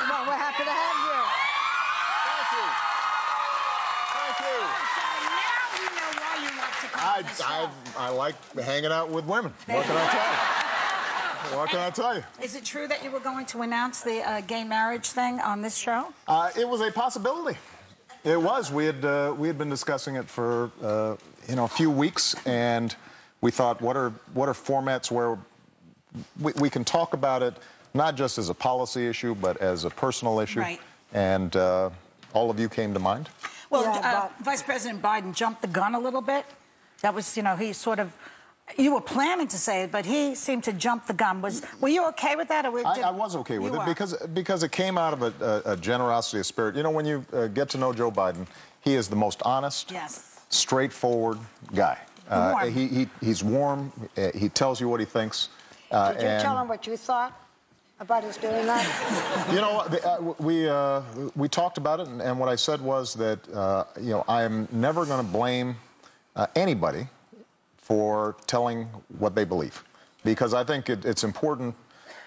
Well, we're happy to have you. Thank you. Thank you. So now we know why you like to come on the show. I like hanging out with women. What can I tell you? What can I tell you? Is it true that you were going to announce the gay marriage thing on this show? It was a possibility. It was. We had been discussing it for a few weeks, and we thought, what are formats where we can talk about it not just as a policy issue, but as a personal issue. Right. And all of you came to mind. Well, Yeah, Vice President Biden jumped the gun a little bit. That was, he sort of. You were planning to say it, but he seemed to jump the gun. Were you okay with that? Or I was okay with it because it came out of a generosity of spirit. You know, when you get to know Joe Biden, he is the most honest, straightforward guy. He's warm. He tells you what he thinks. Did you tell him what you thought about his doing that? You know, we talked about it, and what I said was that I am never going to blame anybody for telling what they believe, because I think it's important,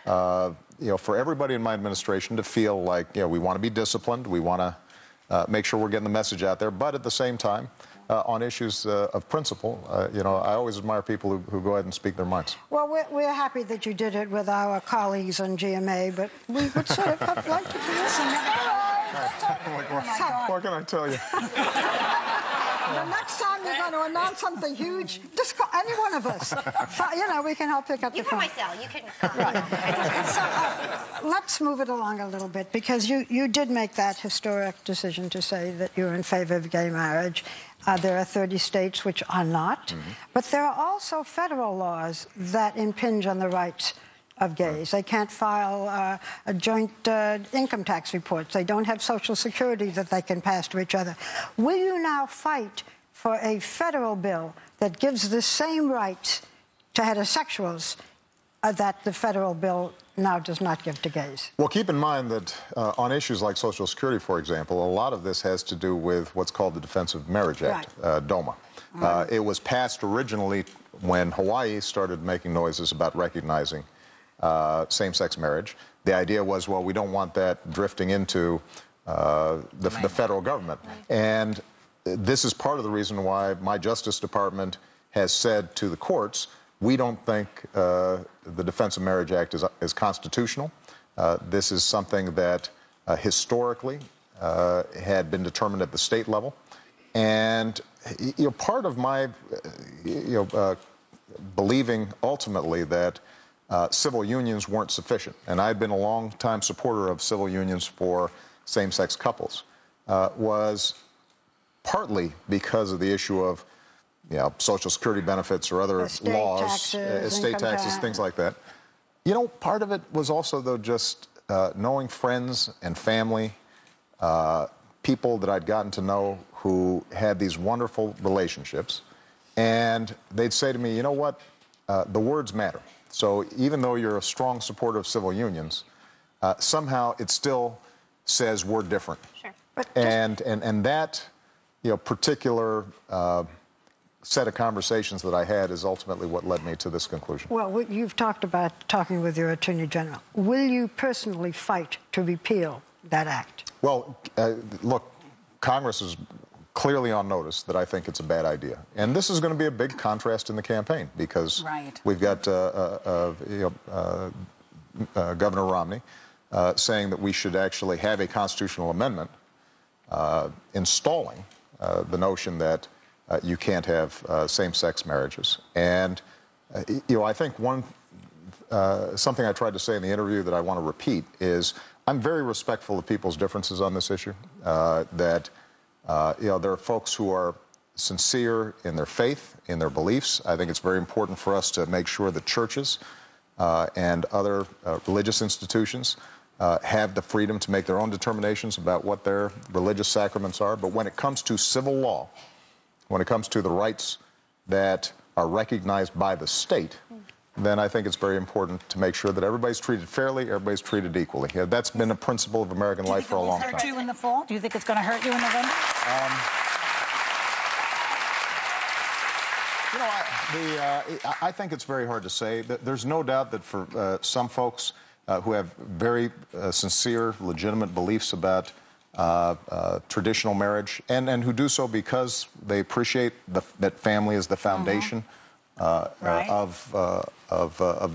for everybody in my administration to feel like, we want to be disciplined, we want to make sure we're getting the message out there, but at the same time, on issues of principle, I always admire people who go ahead and speak their minds. Well, we're happy that you did it with our colleagues on GMA, but we would sort of like to do this. What can I tell you? The next time you're going to announce something huge, just call any one of us. We can help pick up the phone. You can myself. You can. So, let's move it along a little bit, because you did make that historic decision to say that you're in favor of gay marriage. There are 30 states which are not. Mm-hmm. But there are also federal laws that impinge on the rights of gays. They can't file a joint income tax reports. They don't have Social Security that they can pass to each other. Will you now fight for a federal bill that gives the same rights to heterosexuals that the federal bill now does not give to gays? Well, keep in mind that on issues like Social Security, for example, a lot of this has to do with what's called the Defense of Marriage Act, DOMA. It was passed originally when Hawaii started making noises about recognizing same-sex marriage. The idea was, well, we don't want that drifting into the federal government. And this is part of the reason why my Justice Department has said to the courts, we don't think the Defense of Marriage Act is constitutional. This is something that historically had been determined at the state level. And part of my believing ultimately that civil unions weren't sufficient, and I'd been a long-time supporter of civil unions for same-sex couples, was partly because of the issue of Social Security benefits or other laws, estate taxes, things like that. Part of it was also, though, just knowing friends and family, people that I'd gotten to know who had these wonderful relationships, and they'd say to me, you know what, the words matter. So even though you're a strong supporter of civil unions, somehow it still says we're different. Sure. And that particular set of conversations that I had is ultimately what led me to this conclusion. Well, you've talked about talking with your Attorney General. Will you personally fight to repeal that act? Well, look, Congress is clearly on notice that I think it's a bad idea. And this is going to be a big contrast in the campaign, because we've got Governor Romney saying that we should actually have a constitutional amendment installing the notion that you can't have same-sex marriages. And, I think something I tried to say in the interview that I want to repeat is I'm very respectful of people's differences on this issue, that there are folks who are sincere in their faith, in their beliefs. I think it's very important for us to make sure that churches and other religious institutions have the freedom to make their own determinations about what their religious sacraments are. But when it comes to civil law, when it comes to the rights that are recognized by the state, then I think it's very important to make sure that everybody's treated fairly, everybody's treated equally. That's been a principle of American life for a long time. Do you think it will hurt you in the fall? Do you think it's going to hurt you in November? I think it's very hard to say. There's no doubt that for some folks, who have very sincere, legitimate beliefs about traditional marriage, and who do so because they appreciate that family is the foundation of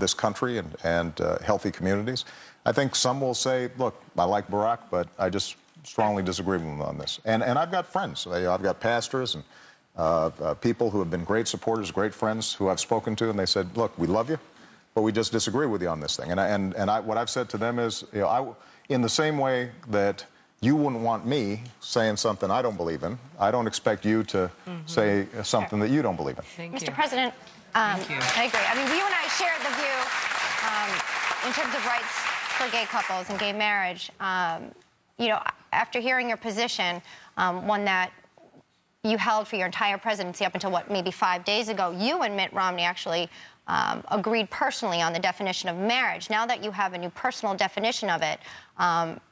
this country and healthy communities. I think some will say, look, I like Barack, but I just strongly disagree with him on this. And I've got friends. I've got pastors and people who have been great supporters, great friends who I've spoken to, and they said, look, we love you, but we just disagree with you on this thing. And what I've said to them is, in the same way that you wouldn't want me saying something I don't believe in, I don't expect you to say something that you don't believe in. Mr. President, I agree. I mean, you and I share the view in terms of rights for gay couples and gay marriage. You know, after hearing your position, one that you held for your entire presidency up until, what, maybe 5 days ago, you and Mitt Romney actually agreed personally on the definition of marriage. Now that you have a new personal definition of it,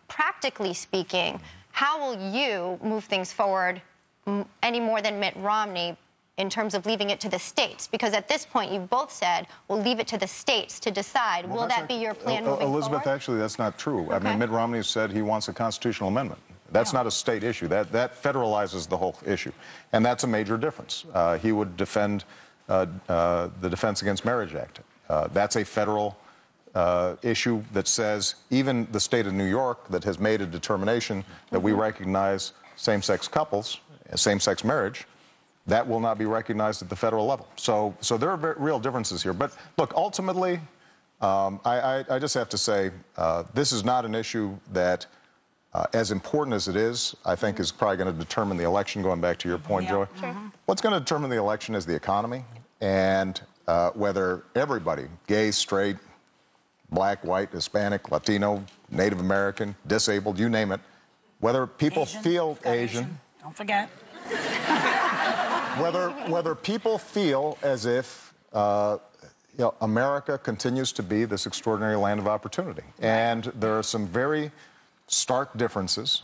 practically speaking, how will you move things forward any more than Mitt Romney in terms of leaving it to the states? Because at this point, you've both said, we'll leave it to the states to decide. Will that be your plan moving Elizabeth, forward? actually, that's not true. Okay. I mean, Mitt Romney said he wants a constitutional amendment. That's not a state issue. That federalizes the whole issue. And that's a major difference. He would defend the Defense Against Marriage Act. That's a federal issue that says even the state of New York that has made a determination that we recognize same-sex couples, same-sex marriage, that will not be recognized at the federal level. So there are real differences here. But look, ultimately, I just have to say, this is not an issue that, as important as it is, I think is probably going to determine the election, going back to your point, Joey. Sure. What's going to determine the election is the economy and whether everybody, gay, straight, black, white, Hispanic, Latino, Native American, disabled, you name it, whether people feel Asian. Don't forget. Whether people feel as if America continues to be this extraordinary land of opportunity. And there are some very stark differences,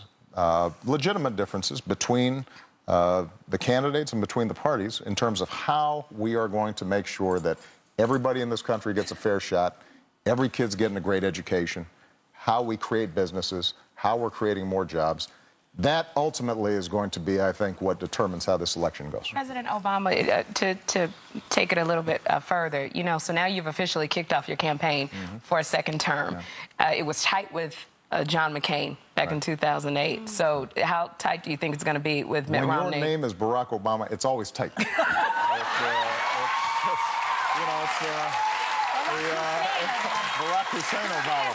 legitimate differences between the candidates and between the parties in terms of how we are going to make sure that everybody in this country gets a fair shot, every kid's getting a great education, how we create businesses, how we're creating more jobs. That ultimately is going to be, I think, what determines how this election goes. President Obama, to take it a little bit further, you know, so now you've officially kicked off your campaign for a second term. Yeah. It was tight with John McCain back in 2008. So how tight do you think it's going to be with Mitt Romney? When your name is Barack Obama, it's always tight. Barack Hussein Obama.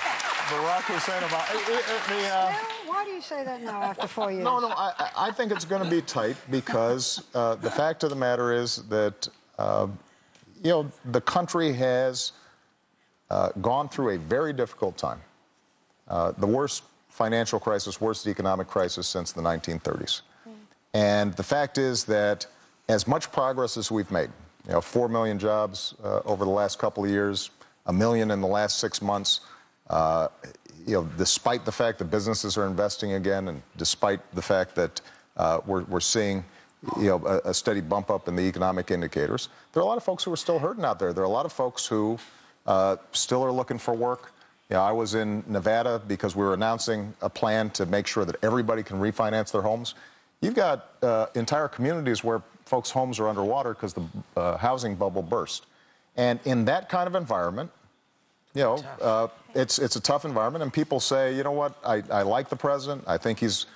Barack Hussein Obama. Why do you say that now after 4 years? No, I think it's going to be tight because the fact of the matter is that, the country has gone through a very difficult time. The worst financial crisis, worst economic crisis since the 1930s. And the fact is that as much progress as we've made, 4 million jobs over the last couple of years, 1 million in the last 6 months, despite the fact that businesses are investing again, and despite the fact that we're seeing, a steady bump up in the economic indicators, there are a lot of folks who are still hurting out there. There are a lot of folks who still are looking for work. I was in Nevada because we were announcing a plan to make sure that everybody can refinance their homes. You've got entire communities where folks' homes are underwater because the housing bubble burst. And in that kind of environment, it's a tough environment, and people say, you know what, I like the president, I think he's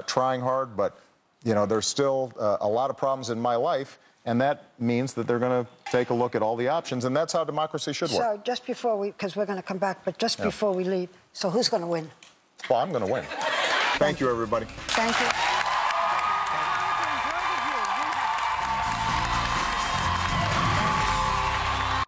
trying hard, but, there's still a lot of problems in my life, and that means that they're going to take a look at all the options, and that's how democracy should work. So just before because we're going to come back, but just before we leave, so who's going to win? Well, I'm going to win. Thank you, everybody. Thank you.